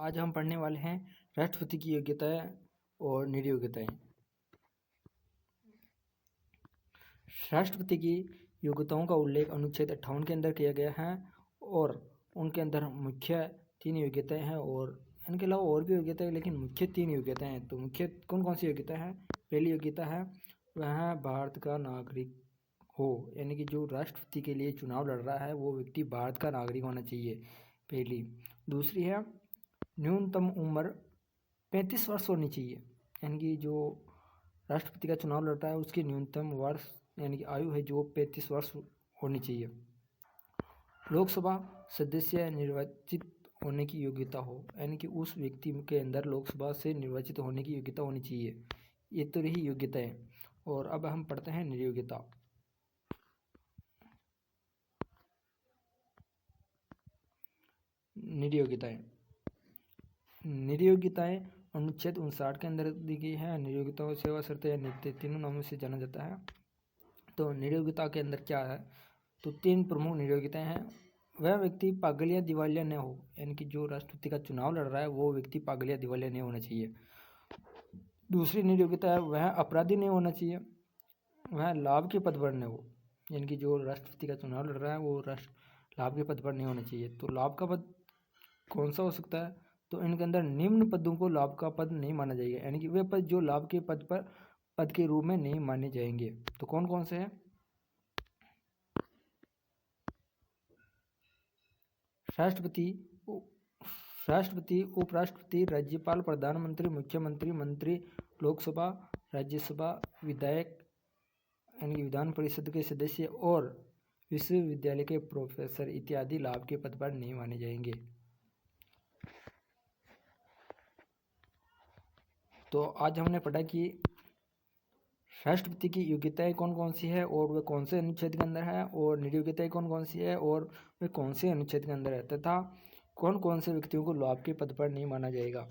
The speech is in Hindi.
आज हम पढ़ने वाले हैं राष्ट्रपति की योग्यताएं और नियोग्यताएं। राष्ट्रपति की योग्यताओं का उल्लेख अनुच्छेद 58 के अंदर किया गया है और उनके अंदर मुख्य 3 योग्यताएं हैं और इनके अलावा और भी योग्यताएं, लेकिन मुख्य 3 योग्यताएं हैं। तो मुख्य कौन कौन सी योग्यता है? पहली योग्यता है वह भारत का नागरिक हो, यानी कि जो राष्ट्रपति के लिए चुनाव लड़ रहा है वो व्यक्ति भारत का नागरिक होना चाहिए, पहली। दूसरी है न्यूनतम उम्र 35 वर्ष होनी चाहिए, यानी कि जो राष्ट्रपति का चुनाव लड़ रहा है उसकी न्यूनतम वर्ष यानी कि आयु है जो 35 वर्ष होनी चाहिए। लोकसभा सदस्य निर्वाचित होने की योग्यता हो, यानी कि उस व्यक्ति के अंदर लोकसभा से निर्वाचित होने की योग्यता होनी चाहिए। ये तो रही योग्यताएं। और अब हम पढ़ते हैं नियोग्यता। नियोग्यताएं अनुच्छेद 59 के अंदर दी गई है। नियोग्यता सेवा शर्तें या नीति तीनों नामों से जाना जाता है। तो नियोग्यता के अंदर क्या है? तो 3 प्रमुख नियोग्यताएं हैं। वह व्यक्ति पागल या दिवालिया न हो, यानी कि जो राष्ट्रपति का चुनाव लड़ रहा है वो व्यक्ति पागल या दिवालिया नहीं होना चाहिए। दूसरी नियोग्यता है वह अपराधी नहीं होना चाहिए, वह लाभ के पद पर न हो, यानी कि जो राष्ट्रपति का चुनाव लड़ रहा है वो लाभ के पद पर नहीं होना चाहिए। तो लाभ का पद कौन सा हो सकता है? तो इनके अंदर निम्न पदों को लाभ का पद नहीं माना जाएगा, यानी कि वे पद जो लाभ के पद के रूप में नहीं माने जाएंगे। तो कौन कौन से हैं? राष्ट्रपति, उपराष्ट्रपति, राज्यपाल, प्रधानमंत्री, मुख्यमंत्री, मंत्री, लोकसभा, राज्यसभा, विधायक यानी कि विधान परिषद के सदस्य और विश्वविद्यालय के प्रोफेसर इत्यादि लाभ के पद पर नहीं माने जाएंगे। तो आज हमने पढ़ा कि राष्ट्रपति की योग्यताएं कौन कौन सी है और वे कौन से अनुच्छेद के अंदर है, और नियोग्यताएं कौन कौन सी है और वे कौन से अनुच्छेद के अंदर है, तथा कौन कौन से व्यक्तियों को लाभ के पद पर नहीं माना जाएगा।